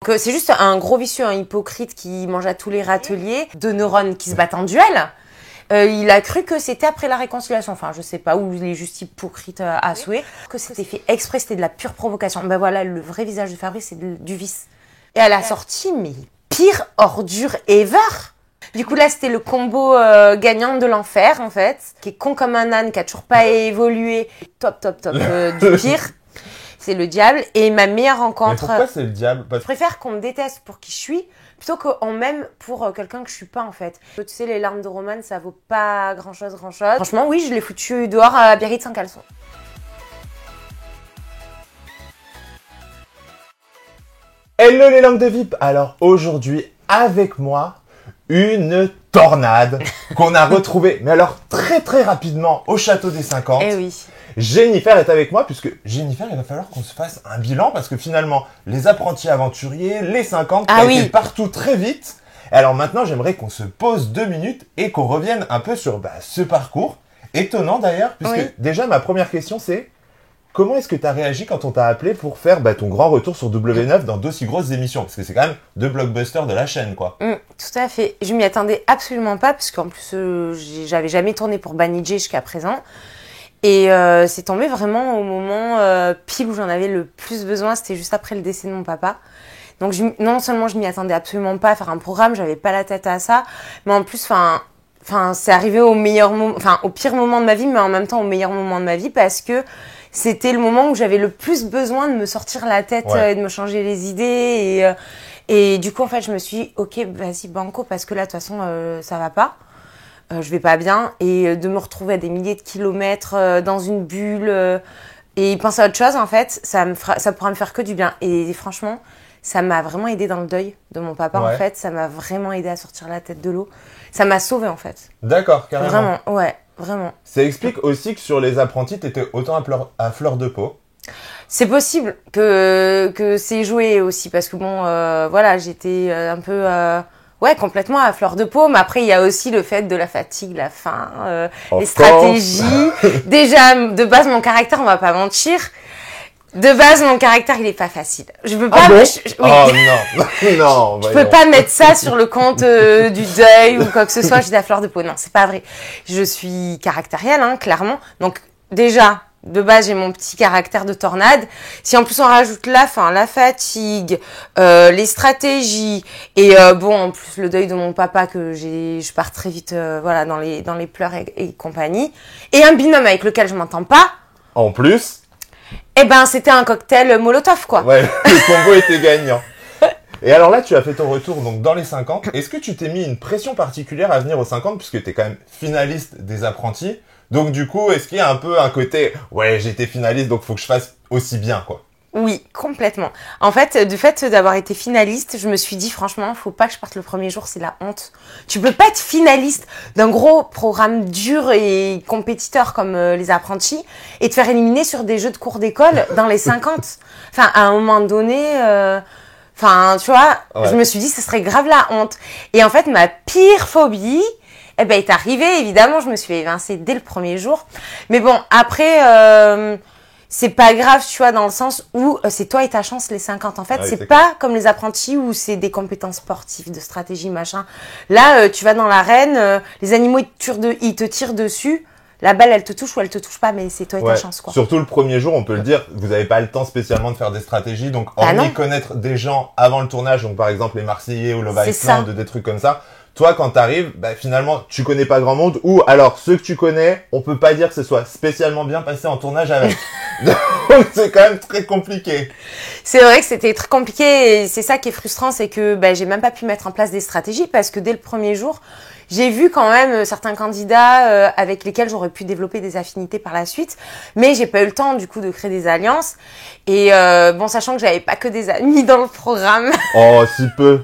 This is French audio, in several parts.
que c'est juste un gros vicieux, un hypocrite qui mange à tous les râteliers, deux neurones qui se battent en duel. Il a cru que c'était après la réconciliation, enfin je sais pas, où il est juste hypocrite à souhait, que c'était fait exprès, c'était de la pure provocation. Ben voilà, le vrai visage de Fabrice, c'est du vice. Et à la sortie, mais pire ordure ever. Du coup là, c'était le combo gagnant de l'enfer en fait, qui est con comme un âne, qui a toujours pas évolué, top du pire. C'est le diable. Et ma meilleure rencontre... Mais pourquoi c'est le diable? Je préfère qu'on me déteste pour qui je suis, plutôt qu'on m'aime pour quelqu'un que je suis pas, en fait. Tu sais, les larmes de Roman, ça vaut pas grand-chose. Franchement, oui, je l'ai foutu dehors à Biarritz sans caleçon. Hello les langues de VIP. Alors aujourd'hui, avec moi, une tornade qu'on a retrouvée, mais alors très rapidement au château des 50. Eh oui. Jennifer est avec moi, puisque Jennifer, il va falloir qu'on se fasse un bilan, parce que finalement, les apprentis aventuriers, les 50, ça a été partout très vite. Et alors maintenant, j'aimerais qu'on se pose 2 minutes et qu'on revienne un peu sur ce parcours. Étonnant d'ailleurs, puisque déjà, ma première question, c'est comment est-ce que tu as réagi quand on t'a appelé pour faire ton grand retour sur W9 dans d'aussi grosses émissions? Parce que c'est quand même 2 blockbusters de la chaîne, quoi. Tout à fait. Je m'y attendais absolument pas, parce qu'en plus, j'avais jamais tourné pour Banijé jusqu'à présent. Et c'est tombé vraiment au moment pile où j'en avais le plus besoin, c'était juste après le décès de mon papa. Donc non seulement je m'y attendais absolument pas à faire un programme, j'avais pas la tête à ça, mais en plus, c'est arrivé au au pire moment de ma vie, mais en même temps au meilleur moment de ma vie, parce que c'était le moment où j'avais le plus besoin de me sortir la tête et de me changer les idées. Et du coup, en fait, je me suis dit, ok, vas-y, banco, parce que là, de toute façon, ça va pas. Je vais pas bien, et de me retrouver à des milliers de kilomètres dans une bulle et penser à autre chose, en fait, ça pourra me faire que du bien. Et franchement, ça m'a vraiment aidé dans le deuil de mon papa, en fait. Ça m'a vraiment aidé à sortir la tête de l'eau. Ça m'a sauvée, en fait. D'accord, carrément. Vraiment, ouais, vraiment. Ça explique aussi que sur les apprentis, t'étais autant à fleur de peau. C'est possible que c'est joué aussi, parce que bon, voilà, j'étais un peu... Ouais, complètement à fleur de peau, mais après il y a aussi le fait de la fatigue, la faim, les stratégies. Déjà, de base, mon caractère, on va pas mentir, de base, mon caractère, il est pas facile. Je peux pas... Ah bon? Oui. Oh non, non. Je peux pas mettre ça sur le compte du deuil ou quoi que ce soit, j'étais à fleur de peau. Non, c'est pas vrai. Je suis caractérielle, clairement. Donc déjà... De base, j'ai mon petit caractère de tornade. Si en plus on rajoute la faim, la fatigue, les stratégies et en plus le deuil de mon papa je pars très vite dans les pleurs et compagnie, et un binôme avec lequel je m'entends pas. En plus, c'était un cocktail Molotov, quoi. Ouais, le combo était gagnant. Et alors là, tu as fait ton retour donc dans les 50. Est-ce que tu t'es mis une pression particulière à venir aux 50, puisque tu es quand même finaliste des apprentis? Donc du coup, est-ce qu'il y a un peu un côté « Ouais, j'ai été finaliste, donc faut que je fasse aussi bien, quoi ». Oui, complètement. En fait, du fait d'avoir été finaliste, je me suis dit franchement, faut pas que je parte le premier jour, c'est la honte. Tu peux pas être finaliste d'un gros programme dur et compétiteur comme les apprentis et te faire éliminer sur des jeux de cours d'école dans les 50. Enfin, à un moment donné... tu vois, je me suis dit, ce serait grave la honte. Et en fait, ma pire phobie... est arrivée, évidemment, je me suis évincée dès le premier jour. Mais bon, après, c'est pas grave, tu vois, dans le sens où c'est toi et ta chance, les 50. En fait, c'est pas comme les apprentis où c'est des compétences sportives, de stratégie, machin. Là, tu vas dans l'arène, les animaux, ils te tirent dessus. La balle, elle te touche ou elle te touche pas, mais c'est toi et ta chance, quoi. Surtout le premier jour, on peut le dire, vous n'avez pas le temps spécialement de faire des stratégies, donc hormis connaître des gens avant le tournage, donc par exemple les Marseillais ou Love Island, des trucs comme ça. Toi, quand t'arrives, finalement, tu connais pas grand monde, ou alors ceux que tu connais, on peut pas dire que ce soit spécialement bien passé en tournage avec. Donc c'est quand même très compliqué. C'est vrai que c'était très compliqué, et c'est ça qui est frustrant, c'est que j'ai même pas pu mettre en place des stratégies, parce que dès le premier jour, j'ai vu quand même certains candidats avec lesquels j'aurais pu développer des affinités par la suite, mais j'ai pas eu le temps du coup de créer des alliances. Et sachant que j'avais pas que des amis dans le programme. Oh, si peu.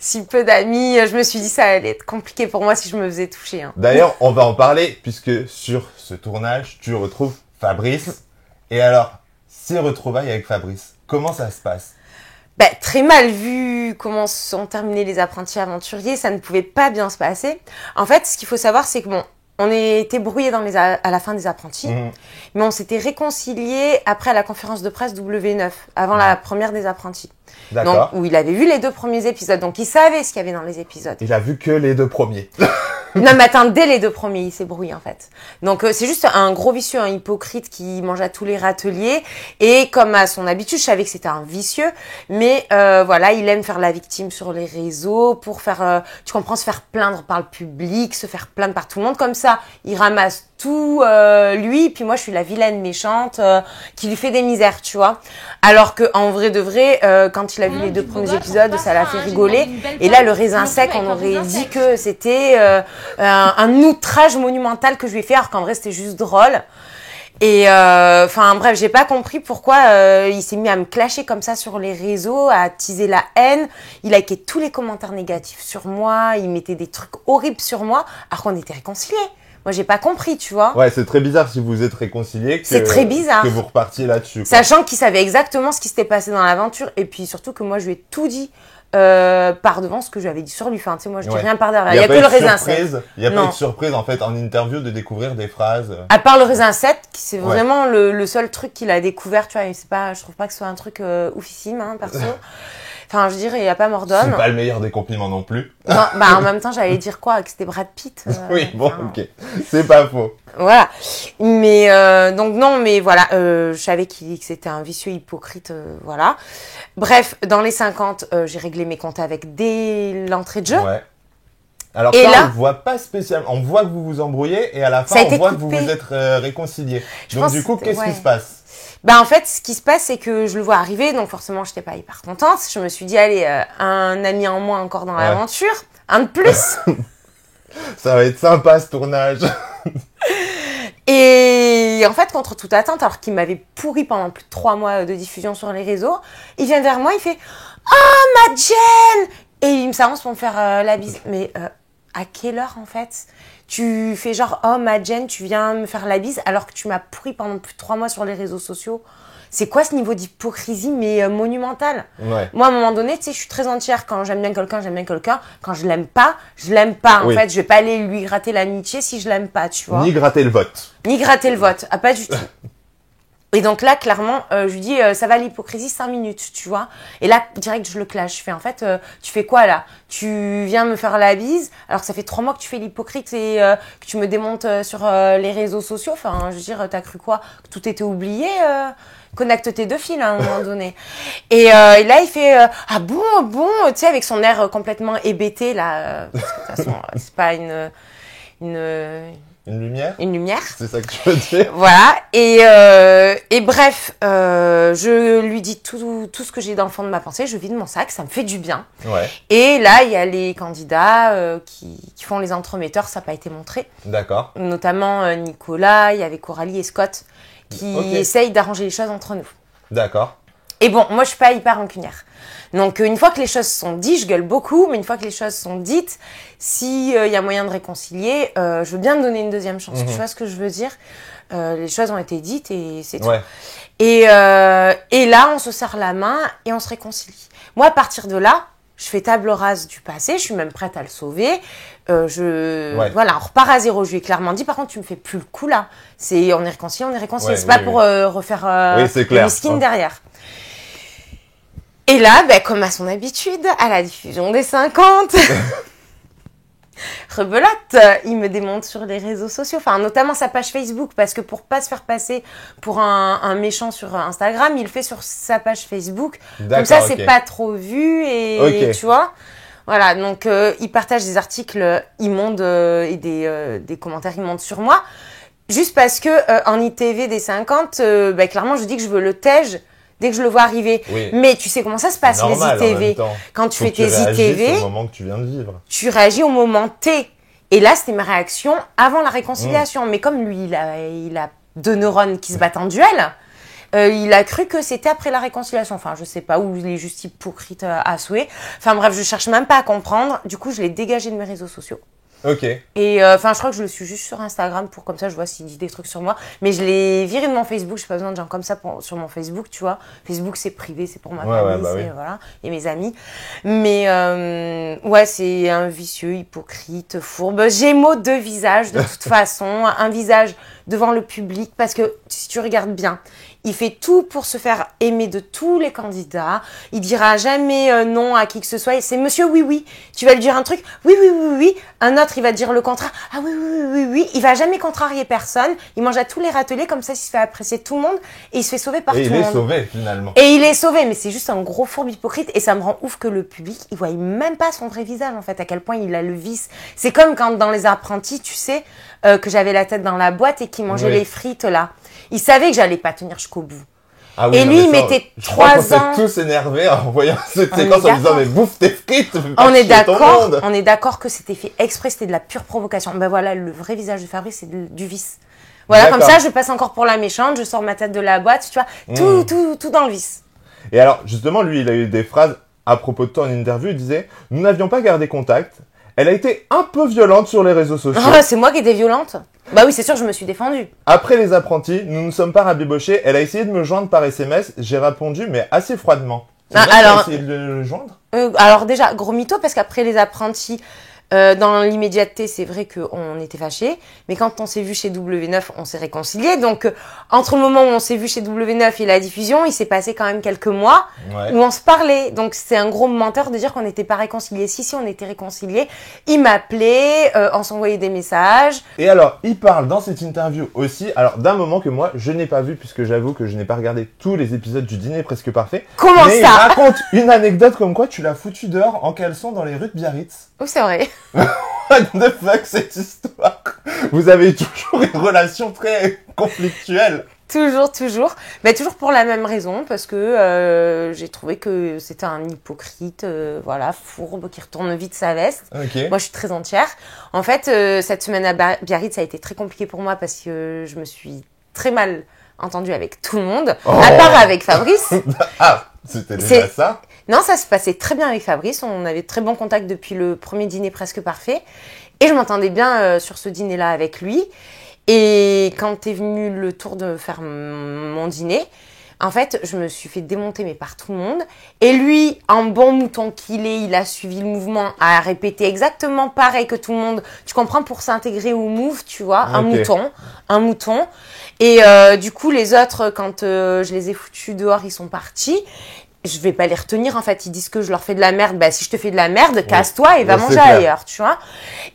Si peu d'amis, je me suis dit ça allait être compliqué pour moi si je me faisais toucher. D'ailleurs, on va en parler puisque sur ce tournage, tu retrouves Fabrice. Et alors, ces retrouvailles avec Fabrice, comment ça se passe? Très mal, vu comment sont terminés les apprentis aventuriers, ça ne pouvait pas bien se passer. En fait, ce qu'il faut savoir, c'est que On était brouillés à la fin des apprentis, mais on s'était réconciliés après la conférence de presse W9, avant la première des apprentis. D'accord. Donc, où il avait vu les 2 premiers épisodes, donc il savait ce qu'il y avait dans les épisodes. Il a vu que les 2 premiers. Non, mais attends, dès les 2 premiers, il s'est brouillé en fait. Donc c'est juste un gros vicieux, un hypocrite qui mange à tous les râteliers. Et comme à son habitude, je savais que c'était un vicieux, mais voilà, il aime faire la victime sur les réseaux pour faire, tu comprends, se faire plaindre par le public, se faire plaindre par tout le monde. Comme ça, il ramasse tout lui, puis moi je suis la vilaine méchante qui lui fait des misères, tu vois. Alors que en vrai de vrai, quand il a vu les 2 premiers épisodes, ça l'a fait rigoler. Et là, le raisin sec, on aurait dit que c'était un outrage monumental que je lui ai fait, alors qu'en vrai c'était juste drôle. Et enfin bref, j'ai pas compris pourquoi il s'est mis à me clasher comme ça sur les réseaux, à attiser la haine. Il likait tous les commentaires négatifs sur moi, il mettait des trucs horribles sur moi, alors qu'on était réconciliés. Moi, j'ai pas compris, tu vois. Ouais, c'est très bizarre si vous êtes réconciliés. C'est très bizarre. Que vous repartiez là-dessus. Quoi. Sachant qu'il savait exactement ce qui s'était passé dans l'aventure. Et puis surtout que moi, je lui ai tout dit par devant ce que j'avais dit sur lui. Enfin, tu sais, moi, je dis rien par derrière. Il y a que le raisin 7. Il n'y a pas eu de surprise, en fait, en interview, de découvrir des phrases. À part le raisin 7, qui c'est vraiment le seul truc qu'il a découvert, tu vois. C'est pas, je trouve pas que ce soit un truc oufissime, hein, perso. Enfin, je dirais, il n'y a pas mort d'homme. C'est pas le meilleur des compliments non plus. Non, bah, en même temps, j'allais dire quoi? Que c'était Brad Pitt. Oui, bon, ok. C'est pas faux. Voilà. Mais, donc non, mais voilà, je savais que c'était un vicieux hypocrite, voilà. Bref, dans les 50, j'ai réglé mes comptes avec dès l'entrée de jeu. Ouais. Alors et ça, là, on voit pas spécialement. On voit que vous vous embrouillez et à la fin, on voit que vous vous êtes réconciliés. Donc du coup, qu'est-ce qui se passe? Bah en fait, ce qui se passe, c'est que je le vois arriver, donc forcément, j'étais pas hyper contente. Je me suis dit, allez, un ami en moins encore dans l'aventure, un de plus. Ça va être sympa ce tournage. Et en fait, contre toute attente, alors qu'il m'avait pourri pendant plus de 3 mois de diffusion sur les réseaux, il vient vers moi, il fait « Oh, ma Jen !» Et il me s'avance pour me faire la bise. Mais à quelle heure, en fait? Tu fais genre, oh ma Jen, tu viens me faire la bise alors que tu m'as pourri pendant plus de 3 mois sur les réseaux sociaux. C'est quoi ce niveau d'hypocrisie, mais monumental? Ouais. Moi, à un moment donné, tu sais, je suis très entière. Quand j'aime bien quelqu'un, j'aime bien quelqu'un. Quand je l'aime pas, je l'aime pas. En fait, je vais pas aller lui gratter l'amitié si je l'aime pas, tu vois. Ni gratter le vote. Ni gratter le vote. Ah, pas du tout. Et donc là, clairement, je lui dis, ça va l'hypocrisie 5 minutes, tu vois. Et là, direct, je le clash. Je fais, en fait, tu fais quoi là? Tu viens me faire la bise, alors que ça fait 3 mois que tu fais l'hypocrite et que tu me démontes sur les réseaux sociaux. Enfin, je veux dire, t'as cru quoi? Que tout était oublié? Connecte tes 2 fils à un moment donné. Et là, il fait, ah bon, tu sais, avec son air complètement hébété, là. Parce que de toute façon, c'est pas une lumière? Une lumière. C'est ça que tu veux dire? Voilà. Et bref, je lui dis tout ce que j'ai dans le fond de ma pensée. Je vide mon sac, ça me fait du bien. Ouais. Et là, il y a les candidats qui font les entremetteurs, ça n'a pas été montré. D'accord. Notamment Nicolas, il y avait Coralie et Scott qui essayent d'arranger les choses entre nous. D'accord. Et bon, moi, je suis pas hyper rancunière. Donc, une fois que les choses sont dites, je gueule beaucoup, mais une fois que les choses sont dites, s'il y a moyen de réconcilier, je veux bien me donner une deuxième chance. Tu vois ce que je veux dire? Les choses ont été dites et c'est tout. Et là, on se serre la main et on se réconcilie. Moi, à partir de là, je fais table rase du passé, je suis même prête à le sauver. Voilà, on repart à zéro. Je lui ai clairement dit, par contre, tu me fais plus le coup là. On est réconciliés, on est réconciliés. C'est pas pour refaire le skin derrière. Et là, comme à son habitude, à la diffusion des 50, rebelote, il me démonte sur les réseaux sociaux, enfin notamment sa page Facebook, parce que pour pas se faire passer pour un méchant sur Instagram, il le fait sur sa page Facebook. Comme ça, c'est pas trop vu et tu vois. Voilà, donc il partage des articles immondes et des commentaires immondes sur moi, juste parce que en ITV des 50, clairement, je dis que je veux le tège dès que je le vois arriver. Oui. Mais tu sais comment ça se passe, normal, les ITV. Quand tu fais tes ITV, au moment que tu viens de vivre. Tu réagis au moment T. Et là, c'était ma réaction avant la réconciliation. Mais comme lui, il a 2 neurones qui se battent en duel, il a cru que c'était après la réconciliation. Enfin, je sais pas, où il est juste hypocrite à souhait. Enfin bref, je cherche même pas à comprendre. Du coup, je l'ai dégagé de mes réseaux sociaux. Ok. Et je crois que je le suis juste sur Instagram pour comme ça je vois s'il dit des trucs sur moi. Mais je l'ai viré de mon Facebook, j'ai pas besoin de gens comme ça sur mon Facebook, tu vois. Facebook c'est privé, c'est pour ma famille, voilà, et mes amis. Mais c'est un vicieux, hypocrite, fourbe. Gémeaux deux visages de toute façon, un visage devant le public parce que si tu regardes bien, il fait tout pour se faire aimer de tous les candidats. Il dira jamais non à qui que ce soit. C'est monsieur oui, oui. Tu vas lui dire un truc, oui, oui, oui, oui. Un autre, il va dire le contraire. Ah oui, oui, oui, oui, oui. Il va jamais contrarier personne. Il mange à tous les râteliers, comme ça, il se fait apprécier tout le monde et il se fait sauver par tout le monde. Et il est sauvé, finalement. Et il est sauvé, mais c'est juste un gros fourbe hypocrite et ça me rend ouf que le public, il voit même pas son vrai visage, en fait, à quel point il a le vice. C'est comme quand dans Les Apprentis, tu sais, que j'avais la tête dans la boîte et qu'il mangeait les frites, là. Il savait que j'allais pas tenir jusqu'au bout. Ah oui, et lui, il mettait 3 ans. Je crois qu'on s'est tous énervés en voyant cette séquence en disant mais bouffe tes frites. On est d'accord que c'était fait exprès, c'était de la pure provocation. Ben voilà, le vrai visage de Fabrice, c'est du vice. Voilà, comme ça, je passe encore pour la méchante, je sors ma tête de la boîte, tu vois, tout dans le vice. Et alors, justement, lui, il a eu des phrases à propos de toi en interview, il disait « Nous n'avions pas gardé contact. Elle a été un peu violente sur les réseaux sociaux. » Ah, c'est moi qui étais violente. Bah oui, c'est sûr, je me suis défendue. Après Les Apprentis, nous ne sommes pas rabibochés. Elle a essayé de me joindre par SMS. J'ai répondu, mais assez froidement. Alors, essayé de le joindre alors déjà, gros mytho, parce qu'après Les Apprentis, dans l'immédiateté, c'est vrai qu'on était fâchés, mais quand on s'est vu chez W9, on s'est réconciliés. Donc, entre le moment où on s'est vu chez W9 et la diffusion, il s'est passé quand même quelques mois où on se parlait. Donc, c'est un gros menteur de dire qu'on n'était pas réconciliés. Si, on était réconciliés. Il m'appelait, on s'envoyait des messages. Et alors, il parle dans cette interview aussi, alors d'un moment que moi, je n'ai pas vu, puisque j'avoue que je n'ai pas regardé tous les épisodes du Dîner Presque Parfait. Comment mais ça? Il raconte une anecdote comme quoi tu l'as foutu dehors en caleçon dans les rues de Biarritz. Oh, c'est vrai. What the fuck, cette histoire? Vous avez toujours une relation très conflictuelle. Toujours. Mais toujours pour la même raison, parce que j'ai trouvé que c'était un hypocrite, fourbe, qui retourne vite sa veste. Okay. Moi, je suis très entière. En fait, cette semaine à Biarritz, ça a été très compliqué pour moi parce que je me suis très mal entendue avec tout le monde, à part avec Fabrice. Ah, c'était déjà ça? Non, ça se passait très bien avec Fabrice. On avait très bon contact depuis le premier Dîner Presque Parfait. Et je m'entendais bien sur ce dîner-là avec lui. Et quand est venu le tour de faire mon dîner, en fait, je me suis fait démonter mais par tout le monde. Et lui, en bon mouton qu'il est, il a suivi le mouvement, a répété exactement pareil que tout le monde. Tu comprends, pour s'intégrer au move, tu vois, un mouton. Et du coup, les autres, quand je les ai foutus dehors, ils sont partis. Je vais pas les retenir, en fait. Ils disent que je leur fais de la merde. Bah, si je te fais de la merde, casse-toi et va manger ailleurs, tu vois.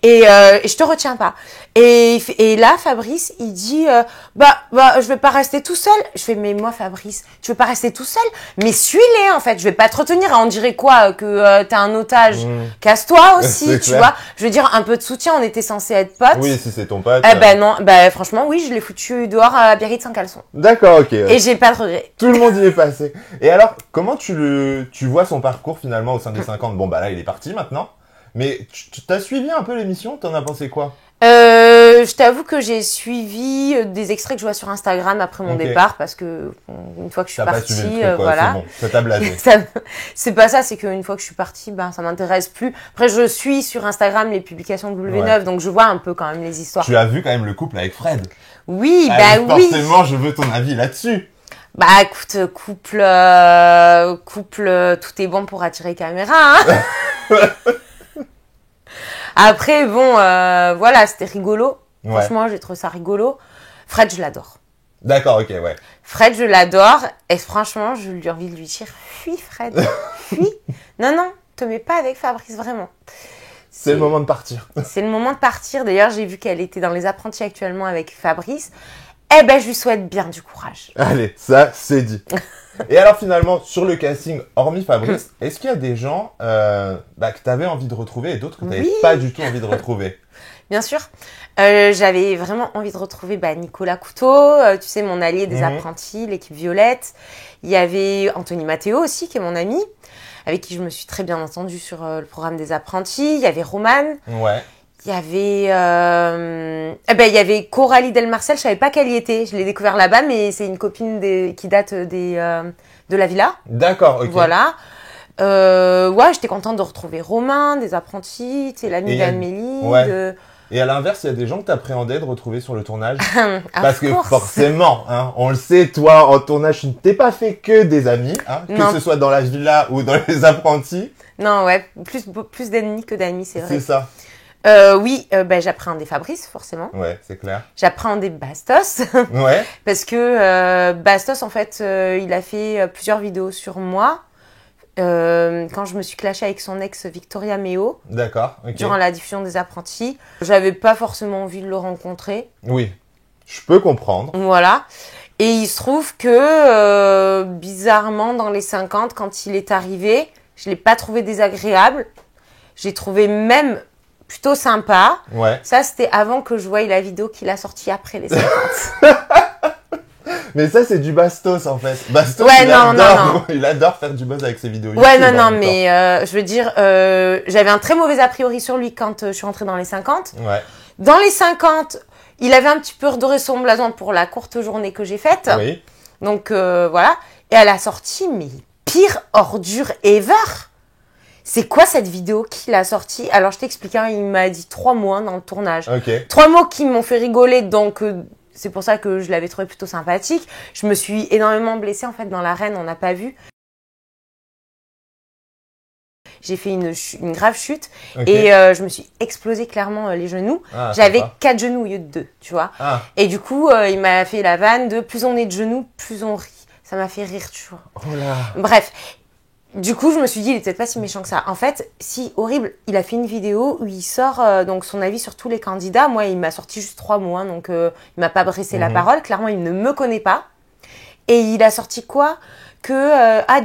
Et je te retiens pas. Et là, Fabrice, il dit, je vais pas rester tout seul. Je fais, mais moi, Fabrice, tu veux pas rester tout seul? Mais suis-les, en fait. Je vais pas te retenir. On dirait quoi? Que t'es un otage. Casse-toi aussi, tu vois. Je veux dire, un peu de soutien. On était censés être potes. Oui, si c'est ton pote. Non. Franchement, oui, je l'ai foutu dehors à Biarritz sans caleçon. D'accord, ok. Et j'ai pas de regret. Tout le monde y est passé. Et alors, comment tu vois son parcours finalement au sein des 50? Bon, bah là, il est parti maintenant. Mais tu t'as suivi un peu l'émission? T'en as pensé quoi? Je t'avoue que j'ai suivi des extraits que je vois sur Instagram après mon départ, parce que une fois que je suis partie, voilà. C'est bon, ça t'a blasé. C'est pas ça, c'est qu'une fois que je suis partie, ça m'intéresse plus. Après, je suis sur Instagram les publications de W9, donc je vois un peu quand même les histoires. Tu as vu quand même le couple avec Fred? Oui, oui. Forcément, je veux ton avis là-dessus. Bah écoute, couple, tout est bon pour attirer caméra, hein. Après, c'était rigolo. Ouais. Franchement, j'ai trouvé ça rigolo. Fred, je l'adore. D'accord, ok, ouais. Fred, je l'adore. Et franchement, je lui ai envie de lui dire, fuis Fred, fuis. Non, te mets pas avec Fabrice, vraiment. C'est le moment de partir. C'est le moment de partir. D'ailleurs, j'ai vu qu'elle était dans Les Apprentis actuellement avec Fabrice. Je lui souhaite bien du courage. Allez, ça, c'est dit. Et alors finalement, sur le casting, hormis Fabrice, est-ce qu'il y a des gens que tu avais envie de retrouver et d'autres que tu n'avais pas du tout envie de retrouver? Bien sûr. J'avais vraiment envie de retrouver Nicolas Couteau, tu sais, mon allié des Apprentis, l'équipe Violette. Il y avait Anthony Matteo aussi, qui est mon ami, avec qui je me suis très bien entendue sur le programme des Apprentis. Il y avait Romane. Ouais. Il y avait Coralie Delmarcel, je savais pas qu'elle y était. Je l'ai découvert là-bas, mais c'est une copine qui date de la villa. D'accord, ok. Voilà. Ouais, j'étais contente de retrouver Romain, des apprentis, tu sais, l'ami d'Amélie. Ouais. Et à l'inverse, il y a des gens que t'appréhendais de retrouver sur le tournage. Parce que course. forcément, hein, on le sait, toi, en tournage, tu ne t'es pas fait que des amis, hein, que ce soit dans la villa ou dans les apprentis. Non, ouais, plus d'ennemis que d'amis, c'est vrai. C'est ça. Oui, j'appréhendais Fabrice, forcément. Ouais, c'est clair. J'appréhendais Bastos. Ouais. Parce que Bastos, en fait, il a fait plusieurs vidéos sur moi. Quand je me suis clashée avec son ex Victoria Meo. D'accord, ok. Durant la diffusion des apprentis. J'avais pas forcément envie de le rencontrer. Oui, je peux comprendre. Voilà. Et il se trouve que, bizarrement, dans les 50, quand il est arrivé, je l'ai pas trouvé désagréable. J'ai trouvé même plutôt sympa. Ouais. Ça, c'était avant que je voie la vidéo qu'il a sortie après les 50. Mais ça, c'est du Bastos, en fait. Bastos, ouais, il adore faire du buzz avec ses vidéos YouTube. Ouais, mais je veux dire, j'avais un très mauvais a priori sur lui quand je suis rentrée dans les 50. Ouais. Dans les 50, il avait un petit peu redoré son blason pour la courte journée que j'ai faite. Oui. Donc, voilà. Et à la sortie, mais pire ordure ever. C'est quoi cette vidéo qu'il a sortie? Alors, je t'explique, hein, il m'a dit 3 mots dans le tournage. Ok. 3 mots qui m'ont fait rigoler, donc c'est pour ça que je l'avais trouvé plutôt sympathique. Je me suis énormément blessée, en fait, dans l'arène, on n'a pas vu. J'ai fait une grave chute et je me suis explosé clairement les genoux. Ah, j'avais 4 genoux au lieu de 2, tu vois. Ah. Et du coup, il m'a fait la vanne de plus on est de genoux, plus on rit. Ça m'a fait rire, tu vois. Oh là. Bref. Du coup, je me suis dit, il est peut-être pas si méchant que ça. En fait, si, horrible, il a fait une vidéo où il sort donc son avis sur tous les candidats. Moi, il m'a sorti juste 3 mots, hein, donc il m'a pas dressé la parole. Clairement, il ne me connaît pas. Et il a sorti quoi? Que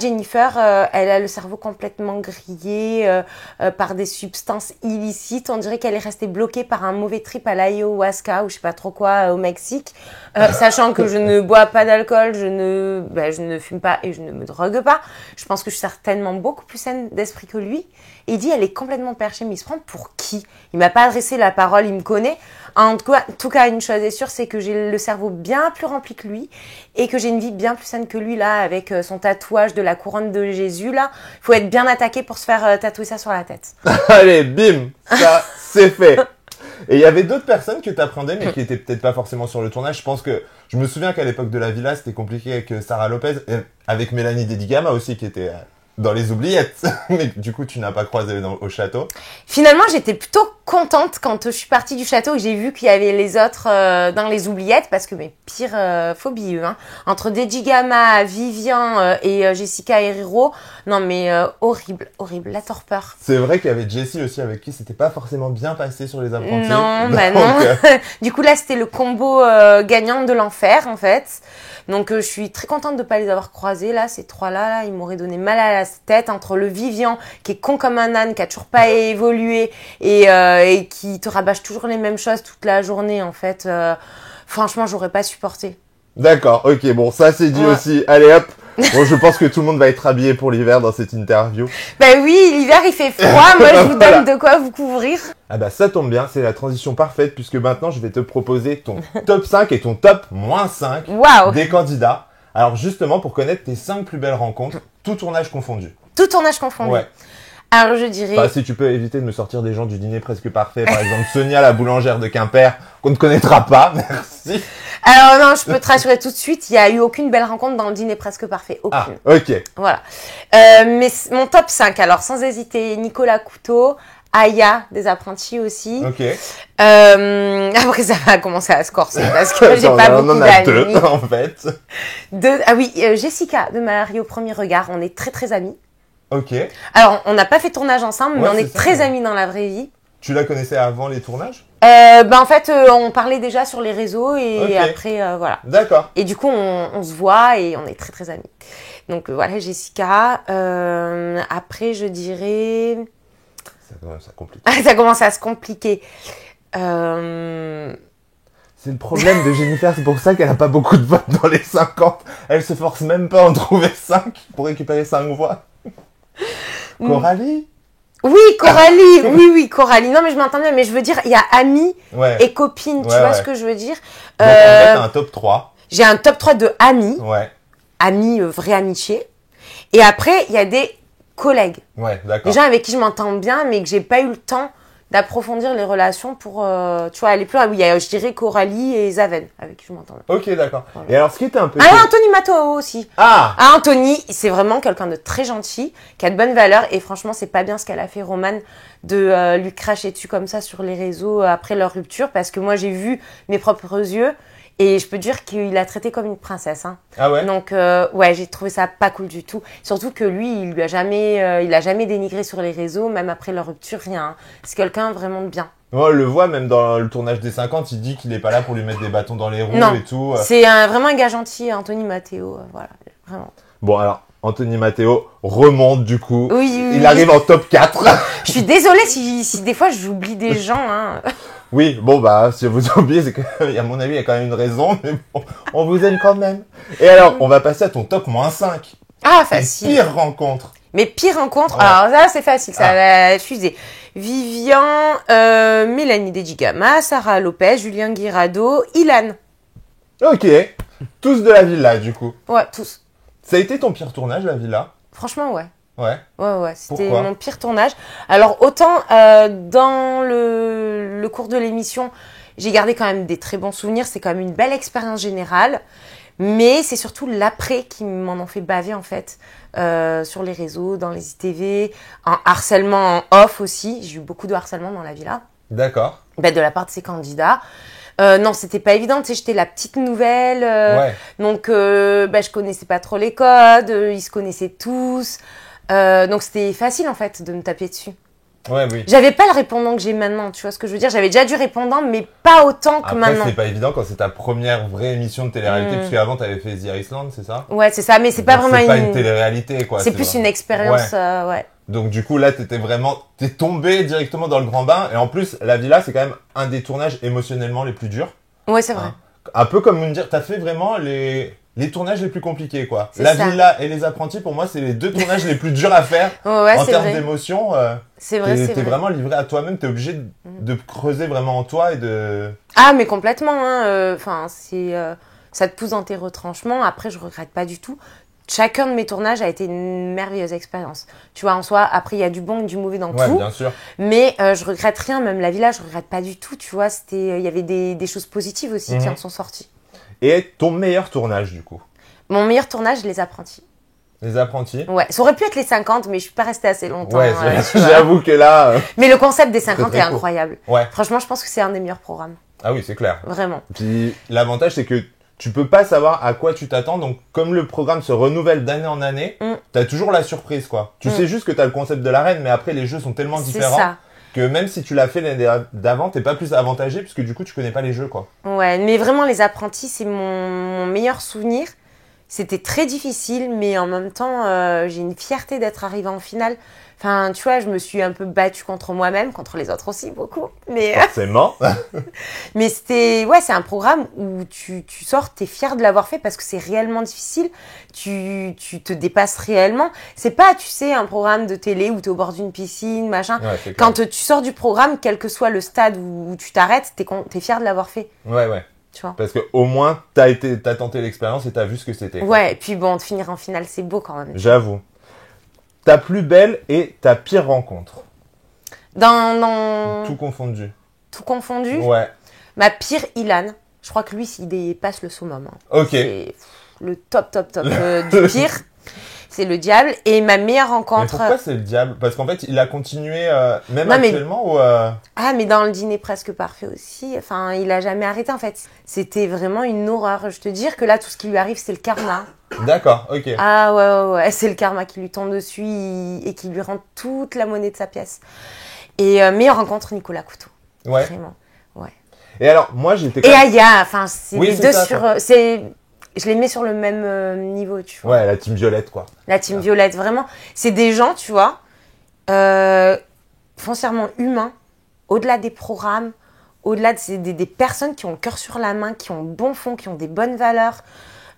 Jennifer, elle a le cerveau complètement grillé par des substances illicites. On dirait qu'elle est restée bloquée par un mauvais trip à l'ayahuasca ou je sais pas trop quoi au Mexique. Sachant que je ne bois pas d'alcool, je ne fume pas et je ne me drogue pas. Je pense que je suis certainement beaucoup plus saine d'esprit que lui. Et il dit, elle est complètement perchée, mais il se prend pour qui? Il m'a pas adressé la parole, il me connaît. En tout cas, une chose est sûre, c'est que j'ai le cerveau bien plus rempli que lui et que j'ai une vie bien plus saine que lui, là, avec son tatouage de la couronne de Jésus, là. Il faut être bien attaqué pour se faire tatouer ça sur la tête. Allez, bim, ça, c'est fait. Et il y avait d'autres personnes que t'appréhendais, mais qui étaient peut-être pas forcément sur le tournage. Je me souviens qu'à l'époque de la villa, c'était compliqué avec Sarah Lopez, et avec Mélanie Dedigama aussi, qui était dans les oubliettes. Mais du coup, tu n'as pas croisé au château. Finalement, j'étais plutôt contente quand je suis partie du château et j'ai vu qu'il y avait les autres dans les oubliettes, parce que mes pires phobies, hein. Entre Dedigama, Vivian et Jessica Herrero, non mais horrible, la torpeur. C'est vrai qu'il y avait Jessie aussi, avec qui c'était pas forcément bien passé sur les apprentis. Non, non. Du coup là, c'était le combo gagnant de l'enfer, en fait. Donc je suis très contente de pas les avoir croisés là, ces trois-là, ils m'auraient donné mal à la tête entre le Vivian qui est con comme un âne, qui a toujours pas évolué et qui te rabâche toujours les mêmes choses toute la journée en fait. Franchement, j'aurais pas supporté. D'accord, ok, bon, ça c'est dit aussi. Allez hop. Bon, je pense que tout le monde va être habillé pour l'hiver dans cette interview. Ben oui, l'hiver il fait froid, moi je vous donne de quoi vous couvrir. Ah bah ça tombe bien, c'est la transition parfaite puisque maintenant je vais te proposer ton top 5 et ton top moins 5 des candidats. Alors justement pour connaître tes 5 plus belles rencontres, tout tournage confondu. Tout tournage confondu. Ouais. Alors je dirais... Bah, si tu peux éviter de me sortir des gens du dîner presque parfait, par exemple Sonia la boulangère de Quimper, qu'on ne connaîtra pas, merci. Alors non, je peux te rassurer tout de suite, il n'y a eu aucune belle rencontre dans le dîner presque parfait, aucune. Ah, ok. Voilà. Mais mon top 5, alors sans hésiter, Nicolas Couteau, Aya, des apprentis aussi. Ok. Après ça va commencer à se corser parce que j'ai pas beaucoup d'amis. On en a 2 en fait. Ah oui, Jessica de Marie au premier regard, on est très très amis. Ok. Alors on n'a pas fait tournage ensemble, mais on est très amis dans la vraie vie. Tu la connaissais avant les tournages? En fait, on parlait déjà sur les réseaux et après, voilà. D'accord. Et du coup, on se voit et on est très très amis. Donc voilà, Jessica. Après, je dirais... Ça complique. Ça commence à se compliquer. C'est le problème de Jennifer, c'est pour ça qu'elle a pas beaucoup de votes dans les 50. Elle se force même pas à en trouver 5 pour récupérer 5 voix. Coralie? Oui, Coralie. Oui, Coralie. Non, mais je m'entends bien. Mais je veux dire, il y a amis et copines. Tu vois ce que je veux dire? Donc, en fait, t'as un top 3. J'ai un top 3 de amis. Ouais. Amis, vraie amitié. Et après, il y a des collègues. Ouais, d'accord. Des gens avec qui je m'entends bien, mais que j'ai pas eu le temps d'approfondir les relations pour, tu vois, aller plus loin. Oui, il y a, je dirais, Coralie et Zaven, avec qui je m'entends bien. Ok, d'accord. Voilà. Et alors, ce qui était un peu... Ah, Anthony Mato aussi. Ah Anthony, c'est vraiment quelqu'un de très gentil, qui a de bonnes valeurs. Et franchement, c'est pas bien ce qu'elle a fait, Romane, de lui cracher dessus comme ça sur les réseaux après leur rupture. Parce que moi, j'ai vu mes propres yeux. Et je peux dire qu'il a traité comme une princesse. Hein. Ah ouais? Donc, ouais, j'ai trouvé ça pas cool du tout. Surtout que lui, il a jamais dénigré sur les réseaux, même après leur rupture, rien. Hein. C'est quelqu'un vraiment de bien. Moi, on le voit même dans le tournage des 50, il dit qu'il est pas là pour lui mettre des bâtons dans les roues Non, et tout. C'est vraiment un gars gentil, Anthony Matteo. Voilà, vraiment. Bon, alors, Anthony Matteo remonte du coup. Oui. Il arrive en top 4. Je suis désolée si des fois j'oublie des gens. Hein. Oui, bon bah, si vous oubliez, c'est que, à mon avis, il y a quand même une raison, mais bon, on vous aime quand même. Et alors, on va passer à ton top -5. Ah, facile. Pire rencontre. Mes pires rencontres, Ouais. alors là c'est facile, ça va fuser. Vivian, Mélanie Dedigama, Sarah Lopez, Julien Guirado, Ilan. Ok, tous de la villa du coup. Ouais, tous. Ça a été ton pire tournage, la villa? Franchement, ouais. Ouais. Ouais, c'était Pourquoi mon pire tournage. Alors, autant dans le cours de l'émission, j'ai gardé quand même des très bons souvenirs. C'est quand même une belle expérience générale. Mais c'est surtout l'après qui m'en ont fait baver, en fait. Sur les réseaux, dans les ITV, en harcèlement en off aussi. J'ai eu beaucoup de harcèlement dans la villa. D'accord. De la part de ces candidats. Non, c'était pas évident, tu sais, j'étais la petite nouvelle, Ouais. donc je connaissais pas trop les codes, ils se connaissaient tous, donc c'était facile en fait de me taper dessus. Ouais, oui. J'avais pas le répondant que j'ai maintenant, tu vois ce que je veux dire, j'avais déjà du répondant, mais pas autant que Après, maintenant. c'est pas évident quand c'est ta première vraie émission de télé-réalité, parce qu'avant, t'avais fait The Iceland, c'est ça? Ouais, c'est ça, mais c'est pas Donc, vraiment c'est pas une télé-réalité, quoi. C'est plus vraiment- une expérience, ouais. Donc du coup là t'es tombé directement dans le grand bain et en plus la villa c'est quand même un des tournages émotionnellement les plus durs. Ouais, c'est vrai. Hein. Un peu comme dire t'as fait vraiment les tournages les plus compliqués quoi. C'est La ça. villa et les apprentis pour moi c'est les deux tournages les plus durs à faire Ouais, en c'est termes vrai. d'émotion. C'est vrai, c'est T'es vrai. vraiment livré à toi-même, t'es obligé de creuser vraiment en toi et de... Ah, mais complètement, hein. Enfin, ça te pousse dans tes retranchements. Après, je regrette pas du tout. Chacun de mes tournages a été une merveilleuse expérience. Tu vois, en soi, après, il y a du bon et du mauvais dans Ouais, tout. bien sûr. Mais je regrette rien. Même la villa, je regrette pas du tout. Tu vois, il y avait des choses positives aussi qui en sont sorties. Et ton meilleur tournage du coup? Mon meilleur tournage, Les Apprentis. Les apprentis? Ouais, ça aurait pu être les 50, mais je suis pas restée assez longtemps. Ouais, tu vois. j'avoue que là... Mais le concept des 50 très est court. incroyable. Ouais. Franchement, je pense que c'est un des meilleurs programmes. Ah oui, c'est clair. Vraiment. Puis l'avantage, c'est que tu peux pas savoir à quoi tu t'attends. Donc, comme le programme se renouvelle d'année en année, t'as toujours la surprise, quoi. Tu sais juste que t'as le concept de l'arène, mais après, les jeux sont tellement C'est différents ça. que même si tu l'as fait l'année d'avant, t'es pas plus avantagé puisque du coup, tu connais pas les jeux, quoi. Ouais, mais vraiment, Les Apprentis, c'est mon meilleur souvenir. C'était très difficile, mais en même temps, j'ai une fierté d'être arrivée en finale. Enfin, tu vois, je me suis un peu battue contre moi-même, contre les autres aussi, beaucoup. Mais, Forcément. mais c'est un programme où tu sors, t'es fier de l'avoir fait parce que c'est réellement difficile. Tu te dépasses réellement. C'est pas, tu sais, un programme de télé où t'es au bord d'une piscine, machin. Ouais, c'est clair. Quand tu sors du programme, quel que soit le stade où tu t'arrêtes, t'es fier de l'avoir fait. Ouais. Tu vois. Parce que au moins, t'as tenté l'expérience et t'as vu ce que c'était. quoi. Ouais, et puis bon, de finir en finale, c'est beau quand même. J'avoue. Ta plus belle et ta pire rencontre. Dans Tout confondu. tout confondu, Ouais. ma pire Ilan, je crois que lui, il dépasse le summum. Hein. Ok. C'est le top du pire. C'est le diable. Et ma meilleure Mais rencontre... pourquoi c'est le diable? Parce qu'en fait, il a continué, même Non, mais- actuellement, ou... Ah, mais dans le dîner presque parfait aussi. Enfin, il a jamais arrêté, en fait. C'était vraiment une horreur. Je te dire que là, tout ce qui lui arrive, c'est le karma. D'accord, ok. Ah ouais. C'est le karma qui lui tombe dessus et qui lui rend toute la monnaie de sa pièce. Et meilleure rencontre, Nicolas Couteau. Ouais. Vraiment. Ouais. Et alors, moi, j'étais Et Aya, enfin, c'est Oui, les c'est deux ça, sur... quoi. Je les mets sur le même niveau, tu vois. Ouais, la team violette, quoi. La team Violette, vraiment. C'est des gens, tu vois, foncièrement humains, au-delà des programmes, au-delà des personnes qui ont le cœur sur la main, qui ont bon fond, qui ont des bonnes valeurs,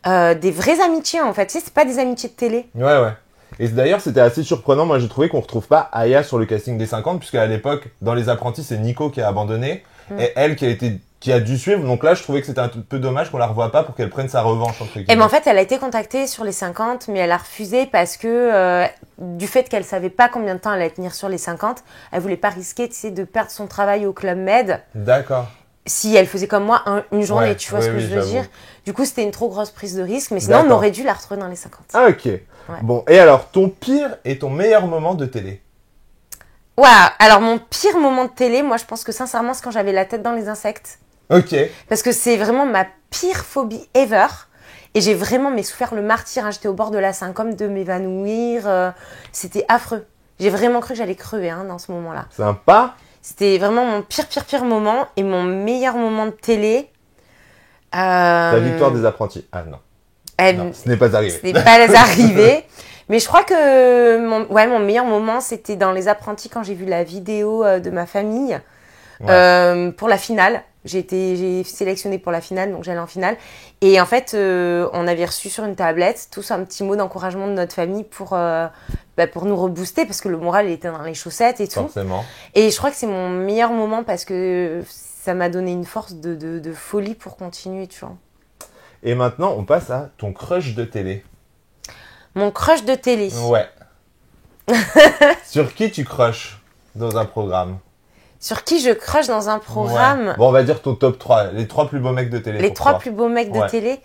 des vraies amitiés, en fait. Tu sais, c'est pas des amitiés de télé. Ouais. Et d'ailleurs, c'était assez surprenant. Moi, j'ai trouvé qu'on retrouve pas Aya sur le casting des 50, puisque à l'époque, dans Les Apprentis, c'est Nico qui a abandonné. et elle qui a dû suivre. Donc là, je trouvais que c'était un peu dommage qu'on la revoie pas pour qu'elle prenne sa revanche, entre guillemets. Et ben en fait, elle a été contactée sur les 50, mais elle a refusé parce que du fait qu'elle savait pas combien de temps elle allait tenir sur les 50, elle voulait pas risquer, tu sais, de perdre son travail au Club Med. D'accord. Si elle faisait comme moi une journée, tu vois ce que je veux dire. Du coup, c'était une trop grosse prise de risque, mais sinon, on aurait dû la retrouver dans les 50. Ah, ok. Ouais. Bon, et alors, ton pire et ton meilleur moment de télé? Ouais, alors mon pire moment de télé, moi, je pense que sincèrement, c'est quand j'avais la tête dans les insectes. Ok. Parce que c'est vraiment ma pire phobie ever. Et j'ai vraiment souffert le martyre. Hein. J'étais au bord de la syncope, de m'évanouir. C'était affreux. J'ai vraiment cru que j'allais crever dans ce moment-là. Sympa. C'était vraiment mon pire moment. Et mon meilleur moment de télé... La victoire des apprentis. Ah non. Non, ce n'est pas arrivé. Ce n'est pas arrivé. Mais je crois que mon meilleur moment, c'était dans Les Apprentis quand j'ai vu la vidéo de ma famille pour la finale. J'ai sélectionné pour la finale, donc j'allais en finale. Et en fait, on avait reçu sur une tablette tous un petit mot d'encouragement de notre famille pour nous rebooster parce que le moral il était dans les chaussettes et tout. Forcément. Et je crois que c'est mon meilleur moment parce que ça m'a donné une force de folie pour continuer, tu vois. Et maintenant, on passe à ton crush de télé. Mon crush de télé. Ouais. Sur qui tu crushes dans un programme? Sur qui je crush dans un programme? Bon, on va dire ton top 3, les 3 plus beaux mecs de télé. Les 3 plus beaux mecs de télé.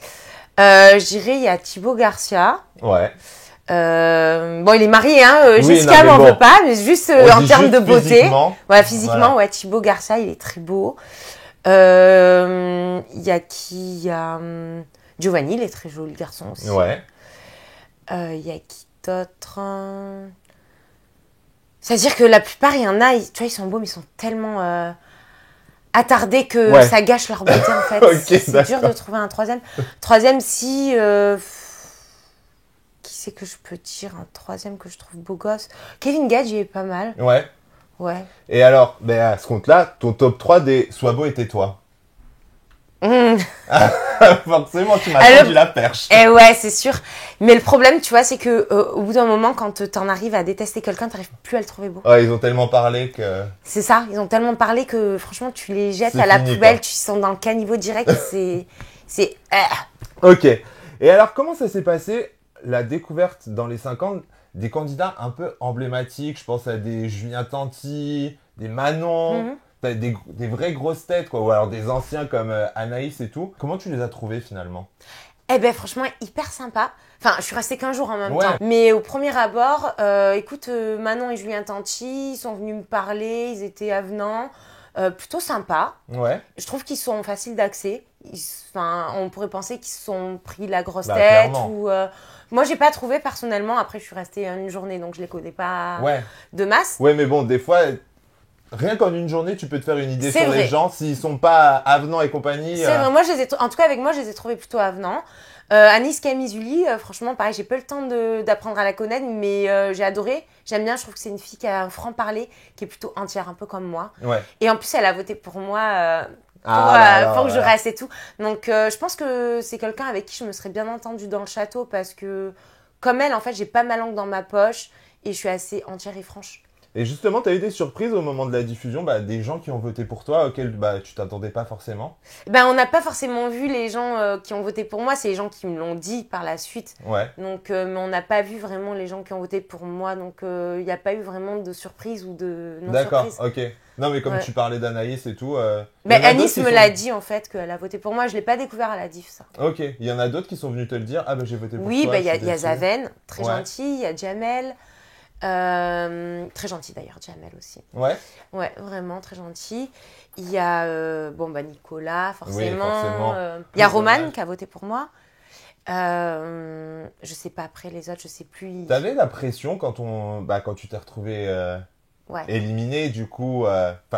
Je dirais, il y a Thibaut Garcia. Ouais. Bon, il est marié, Jessica m'en veut pas, mais juste en termes de beauté. Physiquement, Thibaut Garcia, il est très beau. Il y a qui? Il y a Giovanni, il est très joli garçon aussi. Ouais. Il y a qui d'autre? C'est-à-dire que la plupart, il y en a, tu vois, ils sont beaux, mais ils sont tellement attardés que ça gâche leur beauté, en fait. Okay, c'est dur de trouver un troisième. Troisième, si... Qui c'est que je peux dire un troisième que je trouve beau gosse? Kevin Gage, il est pas mal. Ouais. Ouais. Et alors, à ce compte-là, ton top 3 des Sois beau et tais-toi. Forcément, tu m'as tendu la perche. Eh ouais, c'est sûr. Mais le problème, tu vois, c'est que au bout d'un moment, quand t'en arrives à détester quelqu'un, t'arrives plus à le trouver beau. Ouais, ils ont tellement parlé que... C'est ça, ils ont tellement parlé que franchement, tu les jettes à la poubelle, tu sens dans le caniveau direct, c'est... Ok. Et alors, comment ça s'est passé, la découverte dans les 50 des candidats un peu emblématiques? Je pense à des Julien Tanti, des Manon... Des vraies grosses têtes, quoi, ou alors des anciens comme Anaïs et tout. Comment tu les as trouvés finalement? Eh ben franchement, hyper sympa. Enfin, je suis restée qu'un jour en même temps. Mais au premier abord, écoute, Manon et Julien Tanti, ils sont venus me parler, ils étaient avenants, plutôt sympas. Ouais. Je trouve qu'ils sont faciles d'accès. On pourrait penser qu'ils se sont pris la grosse tête ou... Moi, j'ai pas trouvé personnellement. Après, je suis restée une journée, donc je les connais pas de masse. Ouais, mais bon, des fois... Rien qu'en une journée, tu peux te faire une idée sur les gens s'ils sont pas avenants et compagnie. C'est vrai, moi, en tout cas, avec moi, je les ai trouvés plutôt avenants. Anis Camizuli, franchement, pareil, j'ai pas eu le temps d'apprendre à la connaître, mais j'ai adoré. J'aime bien, je trouve que c'est une fille qui a un franc-parler, qui est plutôt entière, un peu comme moi. Ouais. Et en plus, elle a voté pour moi pour que je reste et tout. Donc, je pense que c'est quelqu'un avec qui je me serais bien entendue dans le château parce que, comme elle, en fait, j'ai pas ma langue dans ma poche et je suis assez entière et franche. Et justement, tu as eu des surprises au moment de la diffusion, des gens qui ont voté pour toi, auxquels tu t'attendais pas forcément? On n'a pas forcément vu les gens qui ont voté pour moi, c'est les gens qui me l'ont dit par la suite. Ouais. Donc, mais on n'a pas vu vraiment les gens qui ont voté pour moi, donc il n'y a pas eu vraiment de surprise ou de non-surprise. D'accord, ok. Non, mais comme tu parlais d'Anaïs et tout... Anis me l'a dit en fait, qu'elle a voté pour moi, je ne l'ai pas découvert à la diff, ça. Ok, il y en a d'autres qui sont venus te le dire, j'ai voté pour toi. Oui, il y a Zaven, très gentil, il y a Jamel... très gentil d'ailleurs, Jamel aussi. Ouais. Ouais, vraiment très gentil. Il y a Nicolas, forcément. Oui, forcément. Il y a Roman qui a voté pour moi. Je sais pas après les autres, je sais plus. T'avais la pression quand tu t'es retrouvé éliminé, du coup,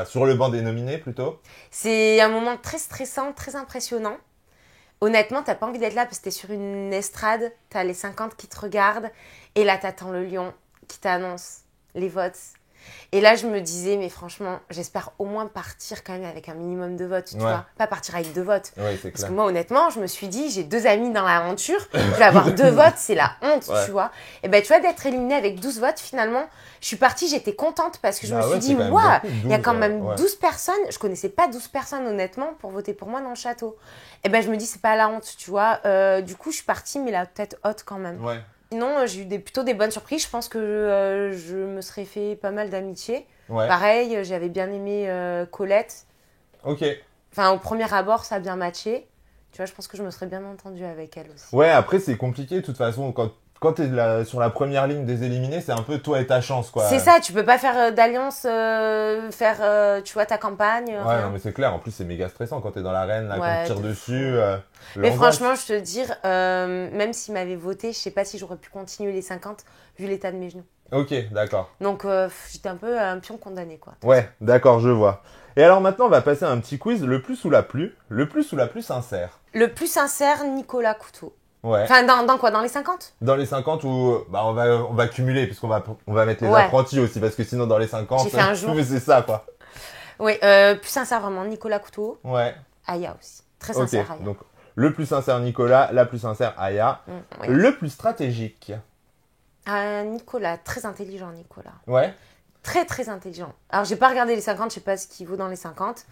sur le banc des nominés plutôt? C'est un moment très stressant, très impressionnant. Honnêtement, t'as pas envie d'être là parce que t'es sur une estrade, t'as les 50 qui te regardent et là t'attends le lion qui t'annonce les votes. Et là, je me disais, mais franchement, j'espère au moins partir quand même avec un minimum de votes, tu vois. Pas partir avec 2 votes. Ouais, c'est Parce clair. que moi, honnêtement, je me suis dit, j'ai 2 amis dans l'aventure, je vais avoir 2 votes, c'est la honte, tu vois. Et ben, tu vois, d'être éliminée avec 12 votes, finalement, je suis partie, j'étais contente parce que je me suis dit, waouh, il y a quand même 12 personnes, je connaissais pas 12 personnes, honnêtement, pour voter pour moi dans le château. Et ben, je me dis, c'est pas la honte, tu vois. Du coup, je suis partie, mais la tête haute quand même. Ouais. Sinon, j'ai eu plutôt des bonnes surprises. Je pense que je me serais fait pas mal d'amitié. Ouais. Pareil, j'avais bien aimé Colette. Ok. Enfin, au premier abord, ça a bien matché. Tu vois, je pense que je me serais bien entendue avec elle aussi. Ouais, après, c'est compliqué, de toute façon, quand t'es sur la première ligne des éliminés, c'est un peu toi et ta chance, quoi. C'est ça, tu peux pas faire d'alliance, tu vois, ta campagne. Ouais, rien. non, mais c'est clair. En plus, c'est méga stressant quand t'es dans l'arène, là, qu'on te tire dessus. Mais franchement, je te dire, même s'il m'avait voté, je sais pas si j'aurais pu continuer les 50 vu l'état de mes genoux. Ok, d'accord. Donc, j'étais un peu un pion condamné, quoi. Ouais, d'accord, je vois. Et alors maintenant, on va passer à un petit quiz, le plus ou la plus sincère. Le plus sincère, Nicolas Couteau. Ouais. Enfin, dans quoi? Dans les 50? Dans les 50 où bah on va cumuler puisqu'on va mettre les apprentis aussi parce que sinon dans les 50 j'ai fait un jour. c'est ça quoi. Oui, plus sincère vraiment Nicolas Couteau. Ouais. Aya aussi. Très sincère Aya. Donc le plus sincère Nicolas, la plus sincère Aya. Oui. Le plus stratégique. Nicolas, très intelligent Nicolas. Ouais. Très très intelligent. Alors j'ai pas regardé les 50, je sais pas ce qu'il vaut dans les 50.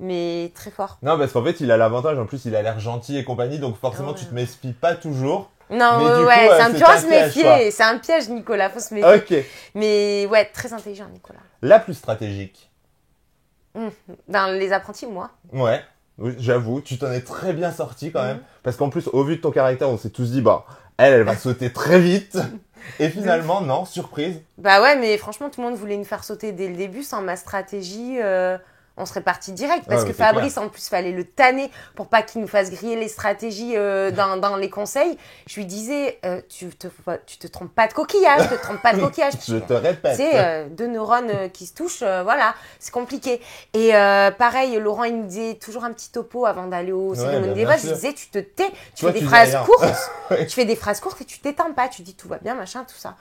Mais très fort. Non, parce qu'en fait, il a l'avantage, en plus, il a l'air gentil et compagnie, donc forcément, tu te méfies pas toujours. Non, c'est un piège, se méfier. C'est un piège, Nicolas, faut se méfier. Ok. Mais ouais, très intelligent, Nicolas. La plus stratégique. Dans les apprentis, moi. Ouais, oui, j'avoue, tu t'en es très bien sorti quand même. Parce qu'en plus, au vu de ton caractère, on s'est tous dit, bah, elle va sauter très vite. Et finalement, non, surprise. Bah ouais, mais franchement, tout le monde voulait nous faire sauter dès le début sans ma stratégie. On serait parti direct parce que Fabrice, en plus, fallait le tanner pour pas qu'il nous fasse griller les stratégies dans les conseils. Je lui disais, tu te trompes pas de coquillage, tu te trompes pas de coquillage. Je te répète. Tu sais, 2 neurones qui se touchent, voilà, c'est compliqué. Et pareil, Laurent, il nous disait toujours un petit topo avant d'aller au cérémonie des votes. Je lui disais, tu te tais, tu fais des phrases courtes, tu fais des phrases courtes et tu t'étends pas, tu dis tout va bien, machin, tout ça.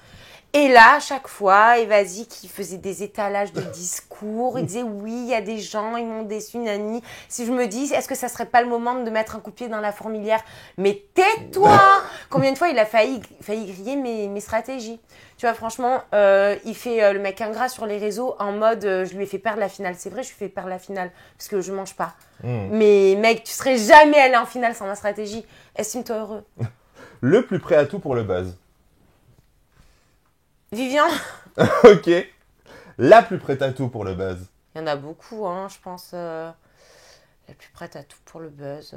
Et là, à chaque fois, Evasy qui faisait des étalages de discours, il disait oui, il y a des gens, ils m'ont déçu, nani. Si je me dis, est-ce que ça serait pas le moment de mettre un coup de pied dans la fourmilière? Mais tais-toi! Combien de fois il a failli griller mes stratégies? Tu vois, franchement, il fait le mec ingrat sur les réseaux en mode, je lui ai fait perdre la finale. C'est vrai, je lui fais perdre la finale parce que je mange pas. Mais mec, tu serais jamais allé en finale sans ma stratégie. Estime-toi heureux. Le plus prêt à tout pour le buzz. Vivian. Ok. La plus prête à tout pour le buzz. Il y en a beaucoup, hein, je pense. La plus prête à tout pour le buzz.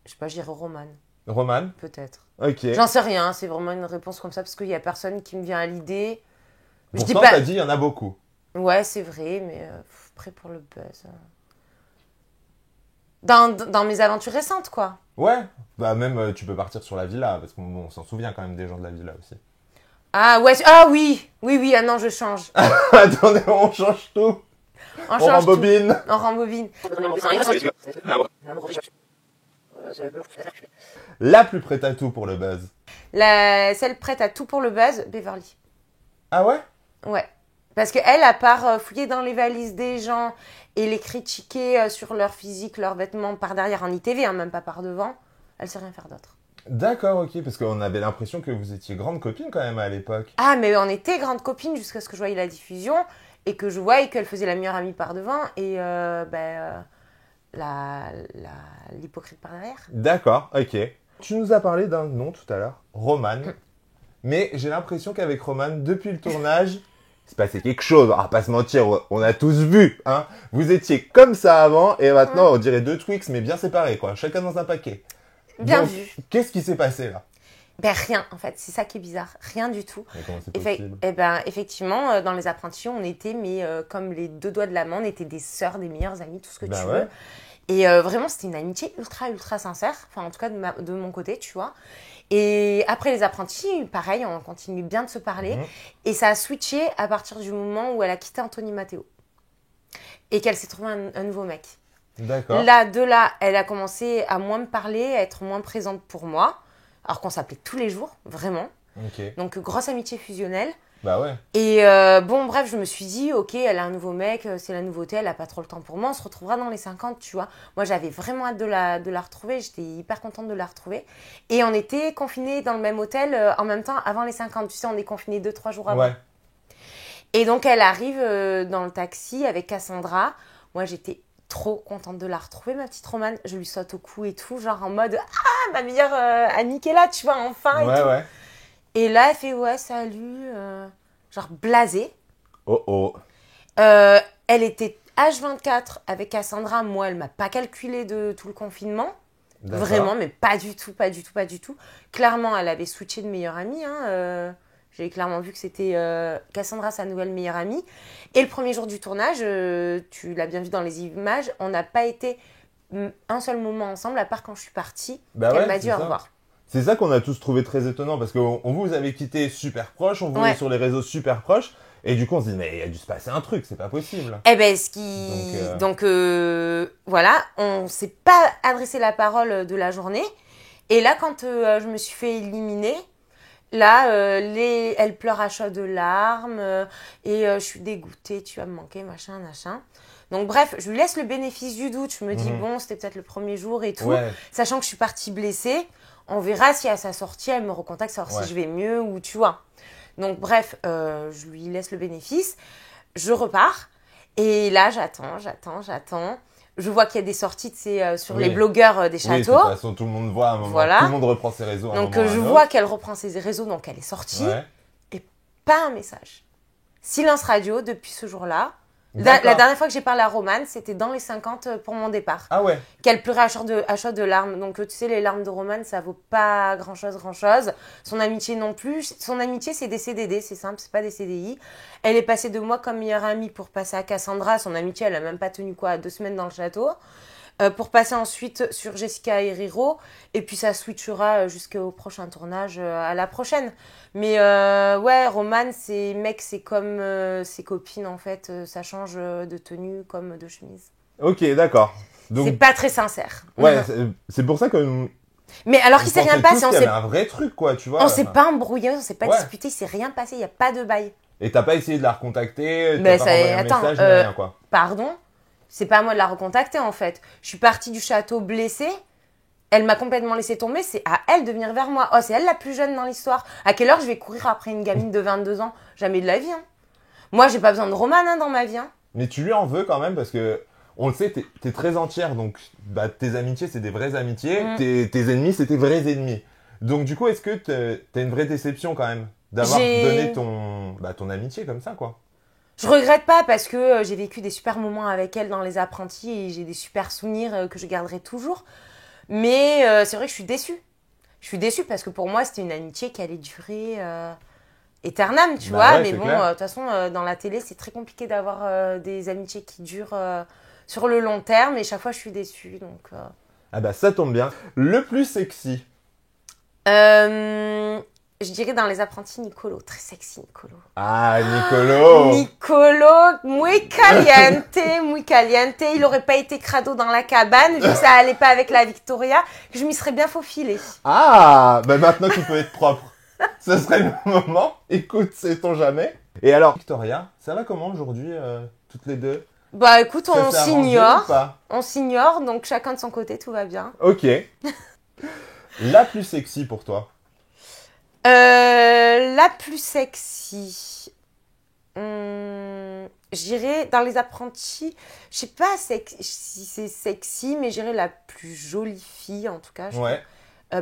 Je sais pas, je dirais Romane. Romane. Peut-être. Ok. J'en sais rien, c'est vraiment une réponse comme ça parce qu'il y a personne qui me vient à l'idée. Pourtant, t'as dit il y en a beaucoup. Ouais, c'est vrai, mais prêt pour le buzz. Dans mes aventures récentes, quoi. Ouais. Bah même, tu peux partir sur la villa parce qu'on s'en souvient quand même des gens de la villa aussi. Ah ouais, ah oui, ah non, je change. Attendez, on change tout. On rembobine. On rembobine. La plus prête à tout pour le buzz. Celle prête à tout pour le buzz, Beverly. Ah ouais? Ouais. Parce qu'elle, à part fouiller dans les valises des gens et les critiquer sur leur physique, leurs vêtements par derrière en ITV, hein, même pas par devant, elle sait rien faire d'autre. D'accord, ok, parce qu'on avait l'impression que vous étiez grande copine quand même à l'époque. Ah, mais on était grande copine jusqu'à ce que je voyais la diffusion et que je voyais qu'elle faisait la meilleure amie par devant et l'hypocrite par derrière. D'accord, ok. Tu nous as parlé d'un nom tout à l'heure, Romane. Mais j'ai l'impression qu'avec Romane, depuis le tournage, il se passait quelque chose. Ah, pas se mentir, on a tous vu, hein. Vous étiez comme ça avant et maintenant on dirait 2 Twix mais bien séparés, quoi. Chacun dans un paquet. Bien Donc, vu. Qu'est-ce qui s'est passé là? Ben rien, en fait, c'est ça qui est bizarre, rien du tout. Mais comment c'est possible? Effectivement, dans les apprentis, on était, comme les 2 doigts de la main, on était des sœurs, des meilleures amies, tout ce que tu veux. Et vraiment, c'était une amitié ultra, ultra sincère, enfin en tout cas de mon côté, tu vois. Et après les apprentis, pareil, on continue bien de se parler. Et ça a switché à partir du moment où elle a quitté Anthony Matteo. Et qu'elle s'est trouvée un nouveau mec. D'accord. De là, elle a commencé à moins me parler, à être moins présente pour moi. Alors qu'on s'appelait tous les jours, vraiment. Okay. Donc, grosse amitié fusionnelle. Bah ouais. Et bon, bref, je me suis dit, ok, elle a un nouveau mec, c'est la nouveauté, elle a pas trop le temps pour moi, on se retrouvera dans les 50, tu vois. Moi, j'avais vraiment hâte de la retrouver, j'étais hyper contente de la retrouver. Et on était confinés dans le même hôtel en même temps avant les 50, tu sais, on est confinés 2-3 jours avant. Ouais. Et donc, elle arrive dans le taxi avec Cassandra. Moi, j'étais trop contente de la retrouver, ma petite Romane. Je lui saute au cou et tout, genre en mode, ah, ma meilleure amie qui est là, tu vois, enfin, et tout. Ouais. Et là, elle fait, ouais, salut, genre blasée. Oh oh. Elle était H24 avec Cassandra. Moi, elle m'a pas calculé de tout le confinement. D'accord. Vraiment, mais pas du tout. Clairement, elle avait switché de meilleure amie. J'ai clairement vu que c'était Cassandra, sa nouvelle meilleure amie. Et le premier jour du tournage, tu l'as bien vu dans les images, on n'a pas été un seul moment ensemble, à part quand je suis partie. Bah Elle ouais, m'a dit c'est au ça. revoir. C'est ça qu'on a tous trouvé très étonnant parce que on vous avait quitté super proche, on vous voyait Ouais. sur les réseaux super proches et du coup on se dit mais il a dû se passer un truc, c'est pas possible. Eh ben, ce qui... Donc, voilà, on s'est pas adressé la parole de la journée. Et là, quand je me suis fait éliminer, là, elle pleure à chaudes larmes et je suis dégoûtée, tu vas me manquer, machin. Donc bref, je lui laisse le bénéfice du doute. Je me dis, bon, c'était peut-être le premier jour et tout. Ouais. Sachant que je suis partie blessée, on verra si à sa sortie, elle me recontacte, savoir si je vais mieux ou tu vois. Donc bref, je lui laisse le bénéfice. Je repars. Et là, j'attends. Je vois qu'il y a des sorties sur les blogueurs des châteaux. Oui, de toute façon, tout le monde voit à un moment. Voilà. Tout le monde reprend ses réseaux à un donc moment. je vois qu'elle reprend ses réseaux, donc elle est sortie. Ouais. Et pas un message. Silence radio depuis ce jour-là. D'accord. La dernière fois que j'ai parlé à Romane, c'était dans les 50 pour mon départ. Ah ouais. Qu'elle pleurait à chaudes de larmes. Donc, tu sais, les larmes de Romane, ça vaut pas grand-chose. Son amitié non plus. Son amitié, c'est des CDD, c'est simple, c'est pas des CDI. Elle est passée de moi comme meilleure amie pour passer à Cassandra. Son amitié, elle a même pas tenu 2 semaines dans le château. Pour passer ensuite sur Jessica et Riro. Et puis, ça switchera jusqu'au prochain tournage, à la prochaine. Mais ouais, Romane, c'est comme ses copines, en fait. Ça change de tenue comme de chemise. Ok, d'accord. Donc, c'est pas très sincère. ouais, c'est pour ça que. Mais alors qu'il s'est rien passé, on s'est. Il y avait un vrai truc, quoi, tu vois. On s'est pas embrouillé, on s'est pas disputé, il s'est rien passé, il y a pas de bail. Et t'as pas essayé de la recontacter, Mais t'as pas envoyé un message, ni rien, quoi. Pardon, c'est pas à moi de la recontacter en fait. Je suis partie du château blessée. Elle m'a complètement laissé tomber, c'est à elle de venir vers moi. Oh, c'est elle la plus jeune dans l'histoire. À quelle heure je vais courir après une gamine de 22 ans? Jamais de la vie. Moi, j'ai pas besoin de Romane dans ma vie. Mais tu lui en veux quand même parce que, on le sait, t'es très entière. Donc, bah, tes amitiés, c'est des vraies amitiés. Tes ennemis, c'est tes vrais ennemis. Donc, du coup, est-ce que t'as une vraie déception quand même d'avoir donné ton amitié comme ça, quoi? Je regrette pas parce que j'ai vécu des super moments avec elle dans Les Apprentis et j'ai des super souvenirs que je garderai toujours. Mais c'est vrai que je suis déçue. Je suis déçue parce que pour moi, c'était une amitié qui allait durer éternelle, tu vois. Ouais, mais bon, de toute façon, dans la télé, c'est très compliqué d'avoir des amitiés qui durent sur le long terme. Et chaque fois, je suis déçue. Donc, Ah bah, ça tombe bien. Le plus sexy. je dirais dans Les Apprentis, Nicolo. Très sexy, Nicolo. Ah, Nicolo. Nicolo, muy caliente. Il aurait pas été crado dans la cabane, vu que ça allait pas avec la Victoria, que je m'y serais bien faufilée. Ah, bah maintenant tu peux être propre. Ce serait le moment. Écoute, sait-on jamais. Et alors, Victoria, ça va comment aujourd'hui, toutes les deux? Bah écoute, Ça on s'est arrangé s'ignore. ou pas? On s'ignore, donc chacun de son côté, tout va bien. Ok. La plus sexy pour toi? La plus sexy. J'irais dans Les Apprentis. Je sais pas si c'est sexy, mais j'irais la plus jolie fille, en tout cas. Ouais.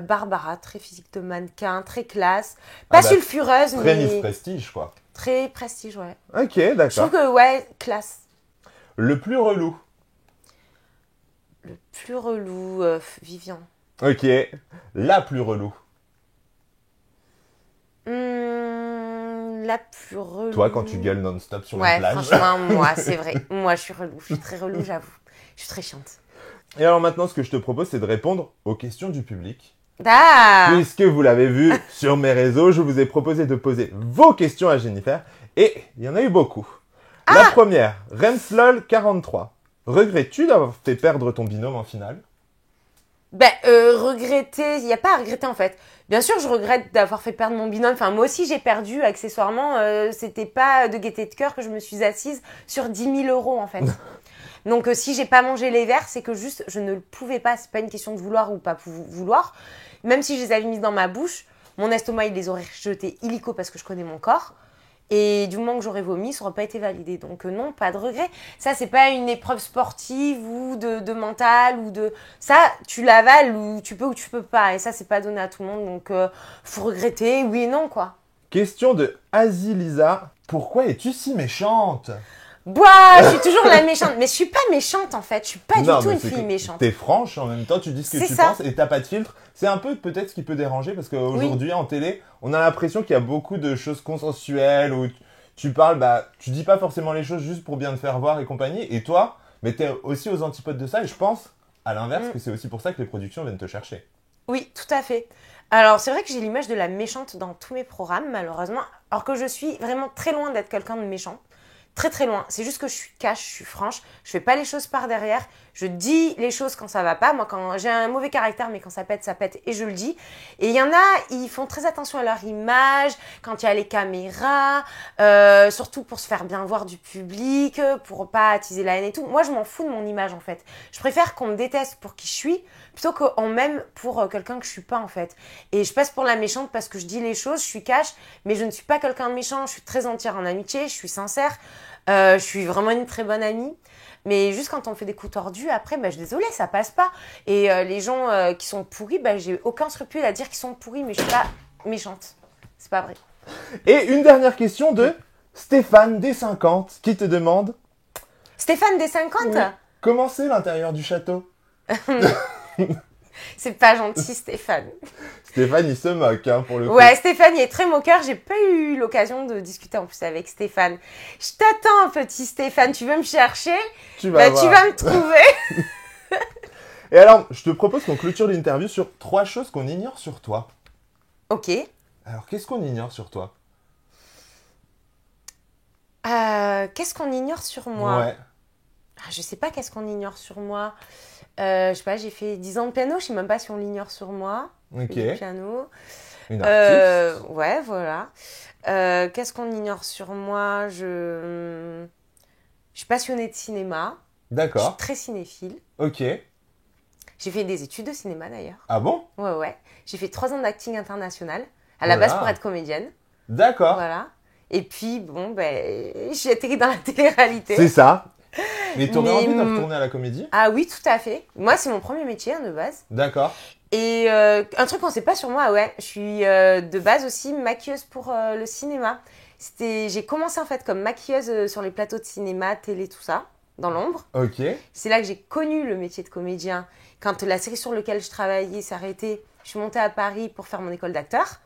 Barbara, très physique de mannequin, très classe. Pas sulfureuse, très mais... Miss Prestige, quoi. Très prestige, ouais. Ok, d'accord. Je trouve que, ouais, classe. Le plus relou? Le plus relou, Vivian. Ok. La plus relou? La plus relou. Toi, quand tu gueules non-stop sur la plage. Ouais, franchement, moi, c'est vrai. Moi, je suis relou. Je suis très relou, j'avoue. Je suis très chiante. Et alors maintenant, ce que je te propose, c'est de répondre aux questions du public. Ah. Puisque vous l'avez vu sur mes réseaux, je vous ai proposé de poser vos questions à Jennifer. Et il y en a eu beaucoup. La première, Remslol43. Regrettes-tu d'avoir fait perdre ton binôme en finale? Regretter, il n'y a pas à regretter en fait. Bien sûr, je regrette d'avoir fait perdre mon binôme. Enfin, moi aussi, j'ai perdu accessoirement. C'était pas de gaieté de cœur que je me suis assise sur 10 000 € en fait. Donc, si j'ai pas mangé les verres, c'est que juste, je ne le pouvais pas. C'est pas une question de vouloir ou pas vouloir. Même si je les avais mises dans ma bouche, mon estomac, il les aurait rejetés illico parce que je connais mon corps. Et du moment que j'aurais vomi, ça n'aurait pas été validé. Donc non, pas de regret. Ça, c'est pas une épreuve sportive ou de mental ou de... Ça, tu l'avales ou tu peux pas. Et ça, c'est pas donné à tout le monde. Donc, faut regretter, oui et non, quoi. Question de Azilisa. Pourquoi es-tu si méchante? Boah, je suis toujours la méchante. Mais je suis pas méchante, en fait. Je suis pas du tout une fille méchante. T'es franche, en même temps, tu dis ce que tu penses et t'as pas de filtre. C'est un peu peut-être ce qui peut déranger parce qu'aujourd'hui, en télé, on a l'impression qu'il y a beaucoup de choses consensuelles où tu parles, tu dis pas forcément les choses juste pour bien te faire voir et compagnie. Et toi, mais t'es aussi aux antipodes de ça et je pense, à l'inverse, que c'est aussi pour ça que les productions viennent te chercher. Oui, tout à fait. Alors, c'est vrai que j'ai l'image de la méchante dans tous mes programmes, malheureusement. Alors que je suis vraiment très loin d'être quelqu'un de méchant. Très très loin. C'est juste que je suis cash, je suis franche. Je fais pas les choses par derrière. Je dis les choses quand ça va pas. Moi, quand j'ai un mauvais caractère, mais quand ça pète et je le dis. Et il y en a, ils font très attention à leur image, quand il y a les caméras, surtout pour se faire bien voir du public, pour pas attiser la haine et tout. Moi, je m'en fous de mon image en fait. Je préfère qu'on me déteste pour qui je suis, plutôt qu'on m'aime pour quelqu'un que je suis pas en fait. Et je passe pour la méchante parce que je dis les choses, je suis cash, mais je ne suis pas quelqu'un de méchant. Je suis très entière en amitié, je suis sincère. Je suis vraiment une très bonne amie. Mais juste quand on fait des coups tordus, après, je suis désolée, ça passe pas. Et les gens qui sont pourris, j'ai aucun scrupule à dire qu'ils sont pourris, mais je suis pas méchante. C'est pas vrai. Et une dernière question de Stéphane des 50 qui te demande... Stéphane des 50 ? Oui. Comment c'est l'intérieur du château ? C'est pas gentil, Stéphane. Stéphane, il se moque, pour le coup. Ouais, Stéphane, il est très moqueur. J'ai pas eu l'occasion de discuter en plus avec Stéphane. Je t'attends, petit Stéphane. Tu veux me chercher ? Tu vas me trouver. Et alors, je te propose qu'on clôture l'interview sur 3 choses qu'on ignore sur toi. Ok. Alors, qu'est-ce qu'on ignore sur toi ? Qu'est-ce qu'on ignore sur moi ? Ouais. Je sais pas qu'est-ce qu'on ignore sur moi. Je sais pas, j'ai fait 10 ans de piano. Je sais même pas si on l'ignore sur moi. Ok. Du piano. Une artiste. Ouais, voilà. Qu'est-ce qu'on ignore sur moi ? Je suis passionnée de cinéma. D'accord. Je suis très cinéphile. Ok. J'ai fait des études de cinéma d'ailleurs. Ah bon ? Ouais. J'ai fait 3 ans d'acting international. À la base pour être comédienne. D'accord. Voilà. Et puis, j'ai atterri dans la télé-réalité. C'est ça. Mais t'aurais envie de retourner à la comédie ? Ah oui, tout à fait. Moi, c'est mon premier métier de base. D'accord. Et un truc qu'on ne sait pas sur moi, ouais. Je suis de base aussi maquilleuse pour le cinéma. J'ai commencé en fait comme maquilleuse sur les plateaux de cinéma, télé, tout ça, dans l'ombre. Ok. C'est là que j'ai connu le métier de comédien. Quand la série sur laquelle je travaillais s'est arrêtée, je suis montée à Paris pour faire mon école d'acteur.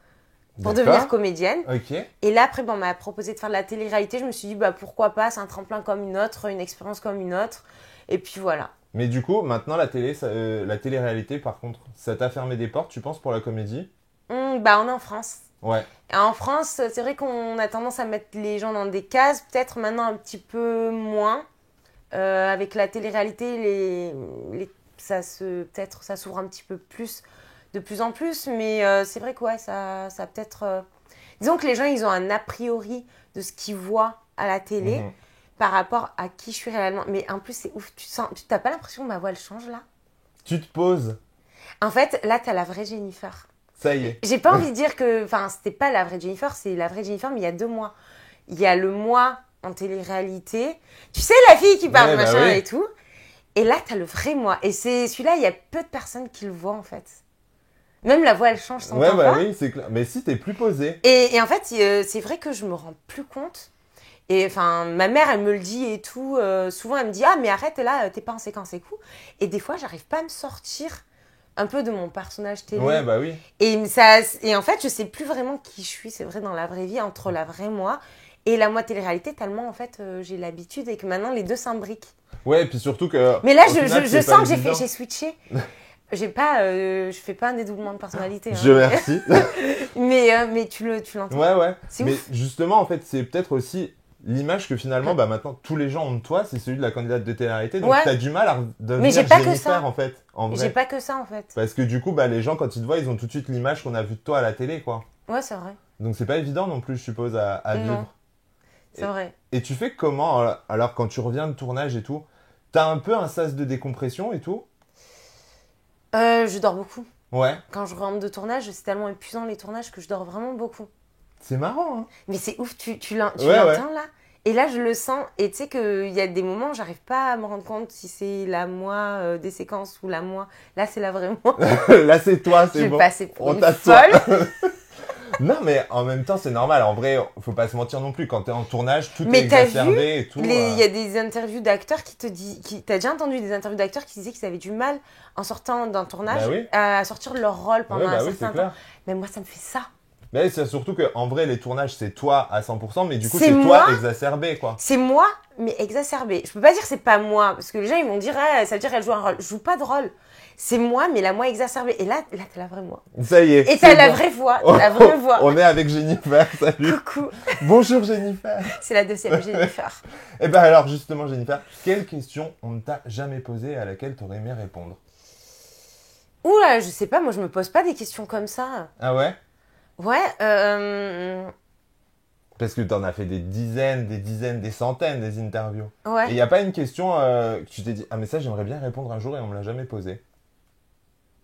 Pour devenir comédienne. Ok. Et là, après, on m'a proposé de faire de la télé-réalité. Je me suis dit, pourquoi pas, c'est un tremplin comme une autre, une expérience comme une autre. Et puis voilà. Mais du coup, maintenant, la télé-réalité, par contre, ça t'a fermé des portes, tu penses, pour la comédie ? On est en France. Ouais. Et en France, c'est vrai qu'on a tendance à mettre les gens dans des cases. Peut-être maintenant un petit peu moins. Avec la télé-réalité, peut-être ça s'ouvre un petit peu plus. De plus en plus, mais c'est vrai que ouais, ça peut-être... Disons que les gens, ils ont un a priori de ce qu'ils voient à la télé par rapport à qui je suis réellement. Mais en plus, c'est ouf. Tu n'as pas l'impression que ma voix, elle change là ? Tu te poses. En fait, là, tu as la vraie Jennifer. Ça y est. J'ai pas envie de dire que... Enfin, c'était pas la vraie Jennifer, c'est la vraie Jennifer, mais il y a 2 mois. Il y a le mois en télé-réalité. Tu sais, la fille qui parle machin et tout. Et là, tu as le vrai moi. Et c'est celui-là, il y a peu de personnes qui le voient, en fait. Même la voix, elle change sans temps. Oui, c'est clair. Mais si, t'es plus posée. Et en fait, c'est vrai que je me rends plus compte. Et enfin, ma mère, elle me le dit et tout. Souvent, elle me dit « Ah, mais arrête, là, t'es pas en séquence et tout. » Et des fois, j'arrive pas à me sortir un peu de mon personnage télé. Ouais, bah oui. Et en fait, je sais plus vraiment qui je suis, c'est vrai, dans la vraie vie, entre la vraie moi et la moi télé-réalité, tellement, en fait, j'ai l'habitude et que maintenant, les deux s'imbriquent. Ouais, et puis surtout que... Mais là, je sens que j'ai switché. Je fais pas un dédoublement de personnalité. Je remercie. mais tu l'entends. Ouais. C'est mais ouf. justement, en fait, c'est peut-être aussi l'image que finalement, bah maintenant, tous les gens ont de toi, c'est celui de la candidate de télé-réalité. Donc, t'as du mal à devenir mais j'ai pas Jennifer, que ça. en fait. En vrai. J'ai pas que ça, en fait. Parce que du coup, bah, les gens, quand ils te voient, ils ont tout de suite l'image qu'on a vue de toi à la télé, quoi. Ouais, c'est vrai. Donc, c'est pas évident non plus, je suppose, à vivre. C'est vrai. Et tu fais comment, alors, quand tu reviens de tournage et tout, t'as un peu un sas de décompression et tout? Je dors beaucoup. Ouais. Quand je rentre de tournage, c'est tellement épuisant les tournages que je dors vraiment beaucoup. C'est marrant, hein. Mais c'est ouf, tu l'entends là. Et là, je le sens. Et tu sais qu'il y a des moments où j'arrive pas à me rendre compte si c'est la moi des séquences ou la moi. Là, c'est la vraie moi. Là, c'est toi, c'est bon. Je vais passer pour une folle. Non, mais en même temps, c'est normal. En vrai, faut pas se mentir non plus. Quand t'es en tournage, tout est exacerbé et tout. Il y a des interviews d'acteurs qui te disent... T'as déjà entendu des interviews d'acteurs qui disaient qu'ils avaient du mal, en sortant d'un tournage, à sortir de leur rôle pendant un certain temps. Mais moi, ça me fait ça. Mais c'est surtout qu'en vrai, les tournages, c'est toi à 100%, mais du coup, c'est toi exacerbé, quoi. C'est moi, mais exacerbé. Je peux pas dire que c'est pas moi, parce que les gens, ils vont dire, ça veut dire qu'elle joue un rôle. Je joue pas de rôle. C'est moi, mais la moi exacerbée. Et là, t'as la vraie moi. Ça y est. Et t'as la vraie voix. La vraie voix. On est avec Jennifer. Salut. Coucou. Bonjour, Jennifer. C'est la deuxième Jennifer. Et ben alors, justement, Jennifer, quelle question on ne t'a jamais posée à laquelle t'aurais aimé répondre? Oula, je sais pas. Moi, je me pose pas des questions comme ça. Ah ouais? Ouais. Parce que t'en as fait des dizaines, des centaines des interviews. Ouais. Et il n'y a pas une question que tu t'es dit, ah mais ça, j'aimerais bien répondre un jour et on me l'a jamais posée.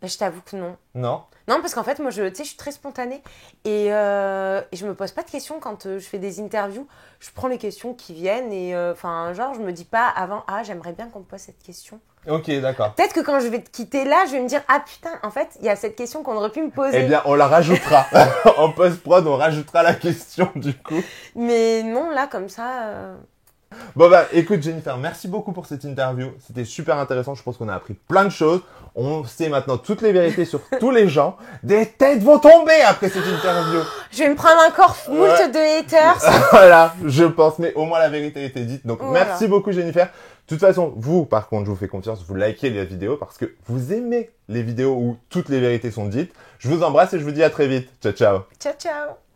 Bah, je t'avoue que non. Non? Non, parce qu'en fait, moi, je suis très spontanée. Et je me pose pas de questions quand je fais des interviews. Je prends les questions qui viennent et genre, je me dis pas avant, ah, j'aimerais bien qu'on me pose cette question. Ok, d'accord. Peut-être que quand je vais te quitter là, je vais me dire, ah putain, en fait, il y a cette question qu'on aurait pu me poser. Eh bien, on la rajoutera. En post-prod, on rajoutera la question, du coup. Mais non, là, comme ça... Bon bah, écoute Jennifer, merci beaucoup pour cette interview. C'était super intéressant, je pense qu'on a appris plein de choses. On sait maintenant toutes les vérités sur tous les gens. Des têtes vont tomber après cette interview. Je vais me prendre encore moult de haters. Voilà, je pense, mais au moins la vérité a été dite. Donc merci beaucoup Jennifer. De toute façon, vous, par contre, je vous fais confiance, vous likez les vidéos parce que vous aimez les vidéos où toutes les vérités sont dites. Je vous embrasse et je vous dis à très vite. Ciao, ciao. Ciao, ciao.